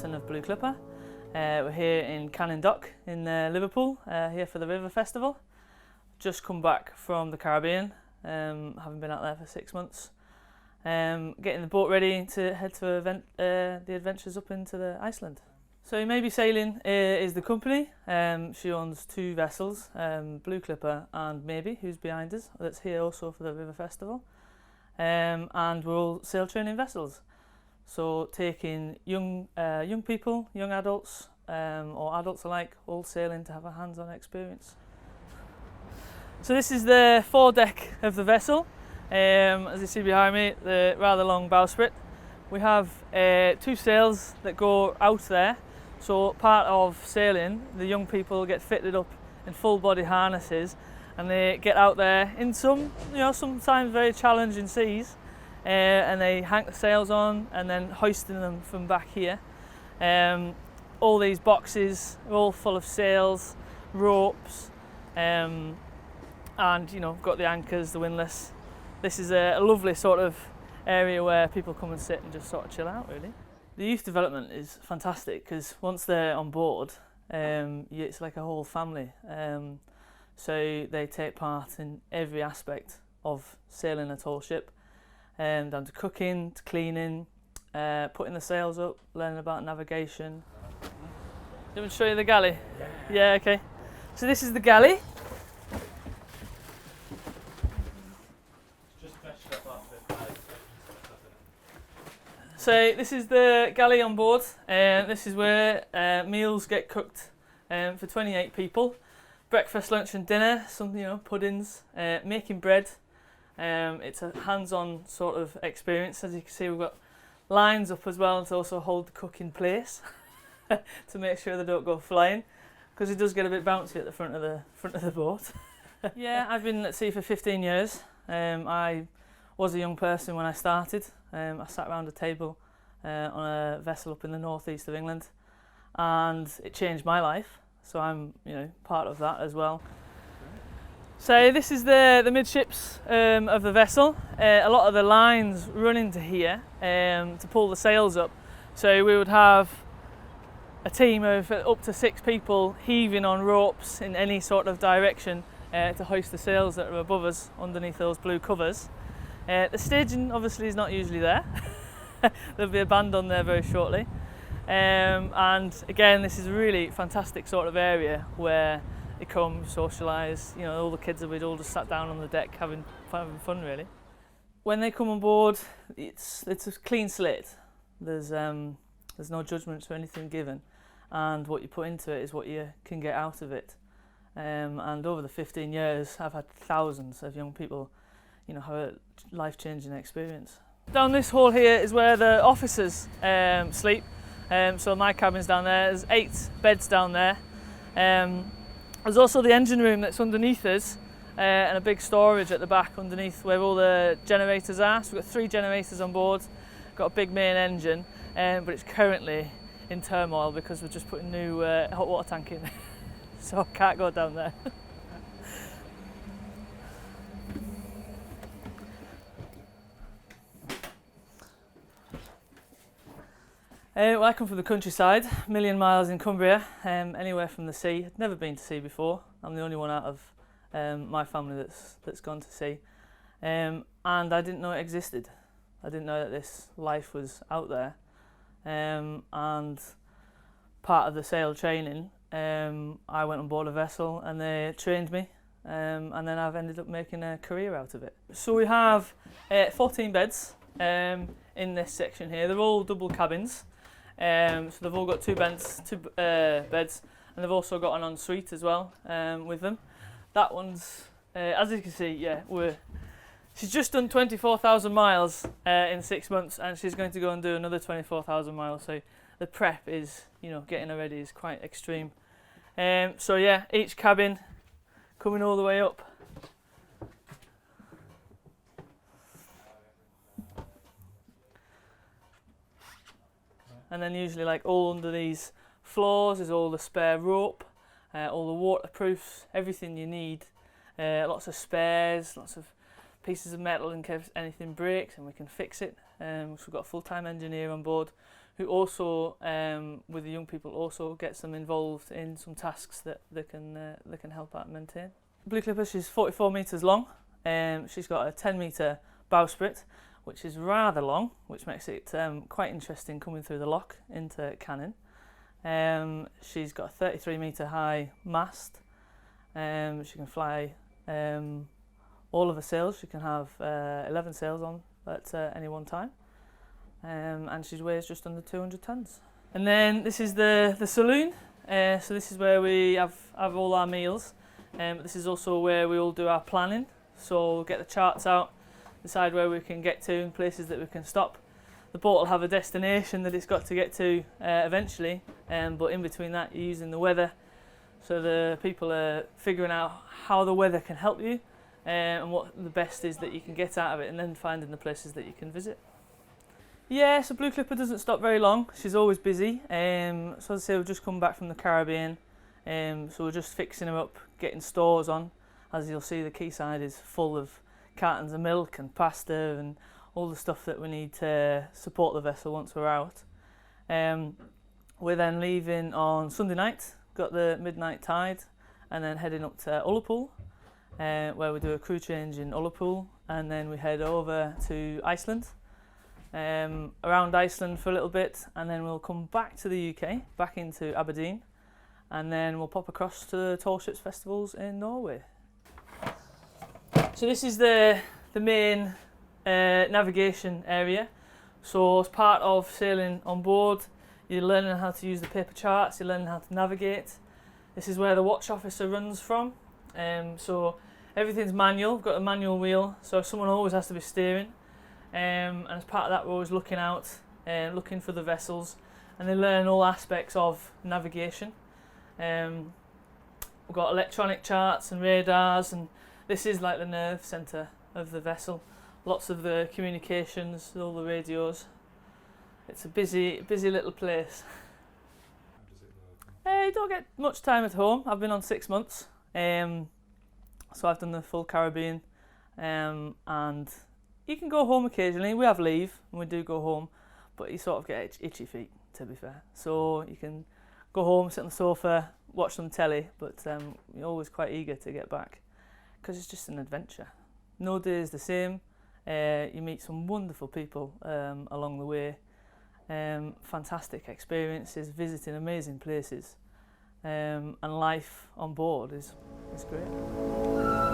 captain of Blue Clipper. We're here in Canning Dock in Liverpool, here for the River Festival. Just come back from the Caribbean, having been out there for 6 months. Getting the boat ready to head to the adventures up into Iceland. So Maybe Sailing is the company. She owns 2 vessels, Blue Clipper and Maybe, who's behind us, that's here also for the River Festival. And we're all sail training vessels. So taking young people, young adults, or adults alike, all sailing to have a hands-on experience. So this is the foredeck of the vessel. As you see behind me, the rather long bowsprit. We have 2 sails that go out there. So part of sailing, the young people get fitted up in full body harnesses and they get out there in some, sometimes very challenging seas, and they hang the sails on and then hoisting them from back here. All these boxes are all full of sails, ropes, and got the anchors, the windlass. This is a lovely sort of area where people come and sit and just sort of chill out, really. The youth development is fantastic because once they're on board, it's like a whole family. So they take part in every aspect of sailing a tall ship, down to cooking, to cleaning, putting the sails up, learning about navigation. Do you want me to show you the galley? Yeah, okay. So this is the galley. So this is the galley on board, and this is where meals get cooked for 28 people. Breakfast, lunch and dinner, some puddings, making bread. It's a hands-on sort of experience. As you can see, we've got lines up as well to also hold the cook in place to make sure they don't go flying, because it does get a bit bouncy at the front of the boat. Yeah, I've been at sea for 15 years. I was a young person when I started. I sat around a table on a vessel up in the northeast of England, and it changed my life. So I'm, part of that as well. So this is the midships of the vessel. A lot of the lines run into here to pull the sails up. So we would have a team of up to 6 people heaving on ropes in any sort of direction to hoist the sails that are above us underneath those blue covers. The staging obviously is not usually there. There'll be a band on there very shortly. And again, this is a really fantastic sort of area where they come, socialise, all the kids we'd all just sat down on the deck having fun really. When they come on board, it's a clean slate. There's no judgments or anything given, and what you put into it is what you can get out of it. And over the 15 years, I've had thousands of young people have a life-changing experience. Down this hall here is where the officers sleep. So my cabin's down there. There's 8 beds down there. There's also the engine room that's underneath us, and a big storage at the back underneath where all the generators are. So we've got 3 generators on board, got a big main engine, but it's currently in turmoil because we're just putting new hot water tank in, so I can't go down there. Well, I come from the countryside, a million miles in Cumbria, anywhere from the sea. I'd never been to sea before. I'm the only one out of my family that's gone to sea, and I didn't know it existed. I didn't know that this life was out there, and part of the sail training, I went on board a vessel and they trained me, and then I've ended up making a career out of it. So we have 14 beds in this section here. They're all double cabins. So they've all got 2 beds, and they've also got an ensuite as well with them. That one's, as you can see, she's just done 24,000 miles in 6 months, and she's going to go and do another 24,000 miles. So the prep is, getting her ready is quite extreme. So yeah, each cabin coming all the way up. And then usually all under these floors is all the spare rope, all the waterproofs, everything you need. Lots of spares, lots of pieces of metal in case anything breaks and we can fix it. So we've got a full-time engineer on board who also, with the young people, also gets them involved in some tasks that they can help out and maintain. Blue Clipper, she's 44 metres long. She's got a 10-metre bowsprit, which is rather long, which makes it quite interesting coming through the lock into Canning. She's got a 33-metre high mast. She can fly all of her sails. She can have 11 sails on at any one time. And she weighs just under 200 tonnes. And then this is the saloon. So this is where we have all our meals. This is also where we all do our planning. So we'll get the charts out, decide where we can get to and places that we can stop. The boat will have a destination that it's got to get to eventually, but in between that you're using the weather. So the people are figuring out how the weather can help you and what the best is that you can get out of it, and then finding the places that you can visit. Yeah, so Blue Clipper doesn't stop very long. She's always busy. So as I say, we've just come back from the Caribbean. So we're just fixing her up, getting stores on. As you'll see, the quayside is full of cartons of milk and pasta and all the stuff that we need to support the vessel once we're out. We're then leaving on Sunday night, got the midnight tide, and then heading up to Liverpool, where we do a crew change in Liverpool, and then we head over to Iceland. Around Iceland for a little bit, and then we'll come back to the UK, back into Aberdeen, and then we'll pop across to the Tall Ships Festivals in Norway. So this is the main navigation area. So as part of sailing on board, you're learning how to use the paper charts, you're learning how to navigate. This is where the watch officer runs from. So everything's manual, we've got a manual wheel, so someone always has to be steering. And as part of that, we're always looking out, looking for the vessels, and they learn all aspects of navigation. We've got electronic charts and radars, and this is like the nerve centre of the vessel. Lots of the communications, all the radios. It's a busy little place. How does it work? You don't get much time at home. I've been on 6 months, so I've done the full Caribbean, and you can go home occasionally. We have leave and we do go home, but you sort of get itchy feet, to be fair. So you can go home, sit on the sofa, watch some telly, but you're always quite eager to get back because it's just an adventure. No day is the same. You meet some wonderful people along the way. Fantastic experiences, visiting amazing places, and life on board is great.